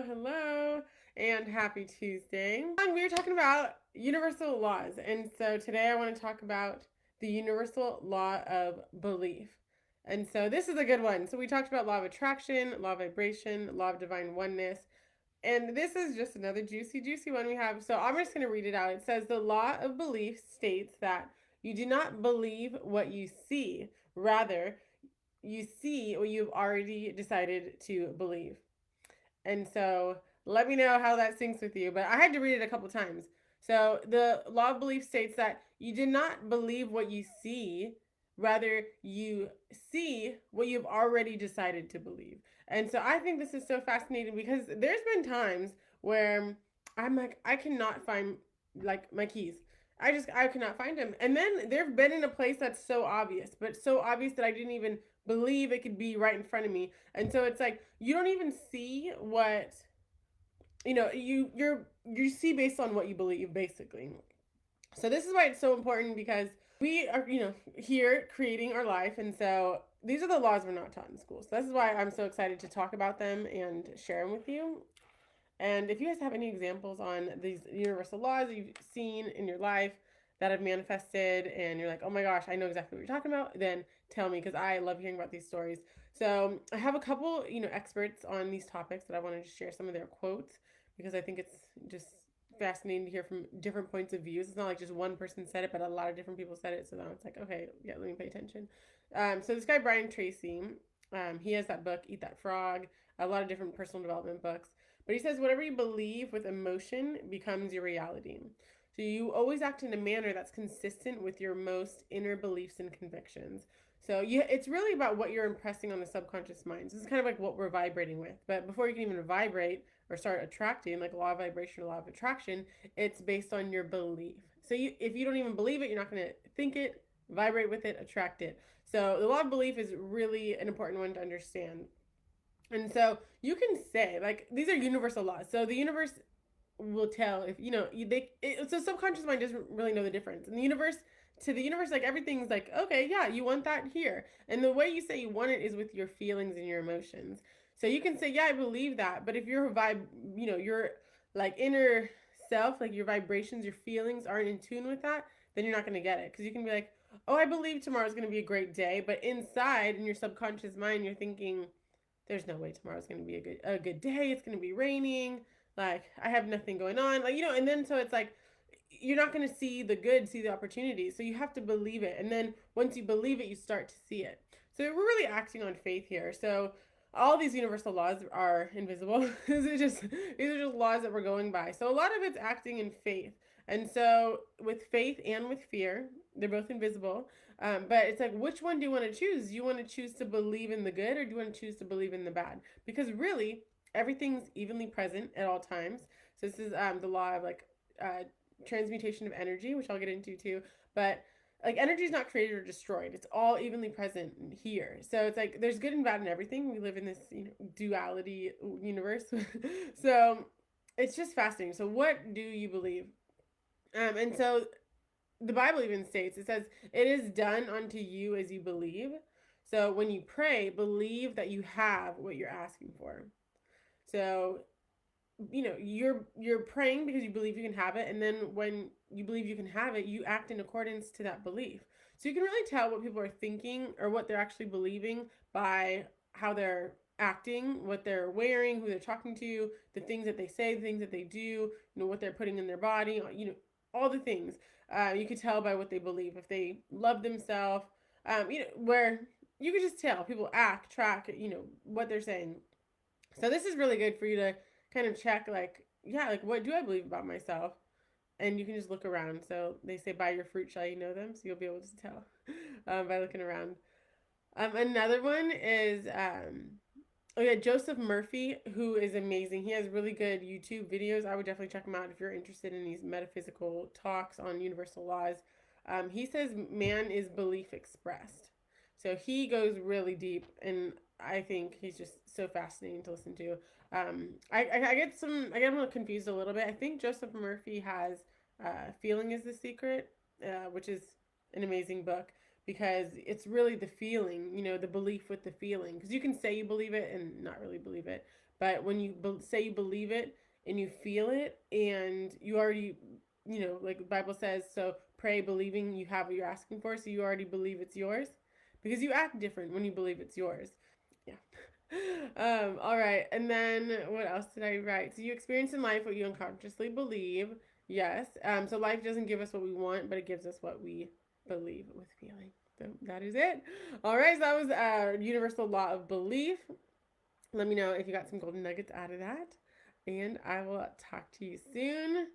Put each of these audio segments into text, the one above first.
Hello and happy Tuesday. We are talking about universal laws, and so today I want to talk about the universal law of belief. And so this is a good one. So we talked about law of attraction, law of vibration, law of divine oneness, and this is just another juicy one we have. So I'm just going to read it out. It says the law of belief states that you do not believe what you see, rather you see what you've already decided to believe. And so let me know how that syncs with you. But I had to read it a couple times. So the law of belief states that you do not believe what you see, rather, you see what you've already decided to believe. And so I think this is so fascinating because there's been times where I'm like, I cannot find like my keys. I cannot find them. And then they've been in a place that's so obvious, but so obvious that I didn't even believe it could be right in front of me. And so it's like you don't even see what you see based on what you believe, basically. So this is why it's so important, because we are here creating our life, and so these are the laws we're not taught in school. So this is why I'm so excited to talk about them and share them with you. And if you guys have any examples on these universal laws that you've seen in your life that have manifested and you're like, oh my gosh, I know exactly what you're talking about, then tell me, because I love hearing about these stories. So I have a couple, experts on these topics that I wanted to share some of their quotes, because I think it's just fascinating to hear from different points of views. It's not like just one person said it, but a lot of different people said it. So now it's like, okay, yeah, let me pay attention. So this guy, Brian Tracy, he has that book, Eat That Frog, a lot of different personal development books. But he says, whatever you believe with emotion becomes your reality. So you always act in a manner that's consistent with your most inner beliefs and convictions. So it's really about what you're impressing on the subconscious mind. So this is kind of like what we're vibrating with. But before you can even vibrate or start attracting, like law of vibration or law of attraction, it's based on your belief. So if you don't even believe it, you're not going to think it, vibrate with it, attract it. So the law of belief is really an important one to understand. And so you can say, like, these are universal laws. So the universe will tell if so subconscious mind doesn't really know the difference. And the universe, like, everything's like, okay, yeah, you want that here. And the way you say you want it is with your feelings and your emotions. So you can say, yeah, I believe that, but if your your like inner self, like your vibrations, your feelings aren't in tune with that, then you're not going to get it. Because you can be like, oh, I believe tomorrow's going to be a great day, but inside in your subconscious mind you're thinking, there's no way tomorrow's going to be a good day. It's going to be raining. Like, I have nothing going on. Like, and then so it's like you're not going to see the good, see the opportunities. So you have to believe it. And then once you believe it, you start to see it. So we're really acting on faith here. So all these universal laws are invisible. These are just laws that we're going by. So a lot of it's acting in faith. And so with faith and with fear, they're both invisible. But it's like, which one do you want to choose? Do you want to choose to believe in the good, or do you want to choose to believe in the bad? Because really, everything's evenly present at all times. So this is the law of uh, transmutation of energy, which I'll get into too. But like, energy is not created or destroyed; it's all evenly present here. So it's like there's good and bad in everything. We live in this duality universe. So it's just fascinating. So what do you believe? And so the Bible even states, it says, it is done unto you as you believe. So when you pray, believe that you have what you're asking for. So, you're praying because you believe you can have it, and then when you believe you can have it, you act in accordance to that belief. So you can really tell what people are thinking or what they're actually believing by how they're acting, what they're wearing, who they're talking to, the things that they say, the things that they do, what they're putting in their body, all the things. You could tell by what they believe. If they love themselves, where you could just tell people act, track, what they're saying. So this is really good for you to kind of check, like, yeah, like, what do I believe about myself? And you can just look around. So they say, by your fruit shall you know them. So you'll be able to tell by looking around. Another one is, oh yeah, Joseph Murphy, who is amazing. He has really good YouTube videos. I would definitely check him out if you're interested in these metaphysical talks on universal laws. He says man is belief expressed. So he goes really deep, and I think he's just so fascinating to listen to. I get him confused a little bit. I think Joseph Murphy has Feeling is the Secret, which is an amazing book, because it's really the feeling, the belief with the feeling. Because you can say you believe it and not really believe it. But when you say you believe it and you feel it, and you already, like the Bible says, so pray believing you have what you're asking for, so you already believe it's yours, because you act different when you believe it's yours. Yeah. All right. And then what else did I write? So you experience in life what you unconsciously believe. Yes. So life doesn't give us what we want, but it gives us what we believe with feeling. So that is it. All right. So that was universal law of belief. Let me know if you got some golden nuggets out of that. And I will talk to you soon.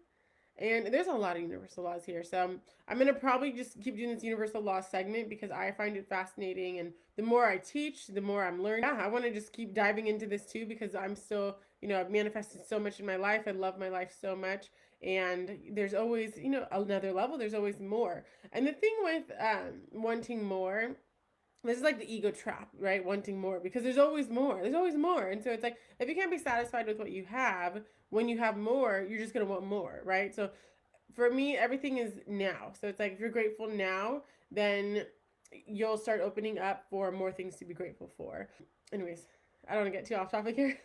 And there's a lot of universal laws here. So I'm going to probably just keep doing this universal law segment because I find it fascinating. And the more I teach, the more I'm learning. Yeah, I want to just keep diving into this too because I'm still, I've manifested so much in my life. I love my life so much. And there's always, another level. There's always more. And the thing with wanting more, this is like the ego trap, right? Wanting more because there's always more. There's always more. And so it's like if you can't be satisfied with what you have, when you have more, you're just going to want more, right? So for me, everything is now. So it's like if you're grateful now, then you'll start opening up for more things to be grateful for. Anyways, I don't want to get too off topic here.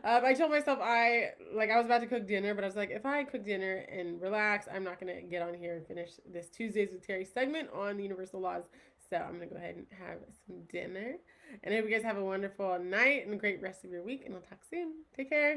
I told myself I was about to cook dinner, but I was like, if I cook dinner and relax, I'm not going to get on here and finish this Tuesdays with Terri segment on the universal laws. So I'm going to go ahead and have some dinner. And I hope you guys have a wonderful night and a great rest of your week. And I'll talk soon. Take care.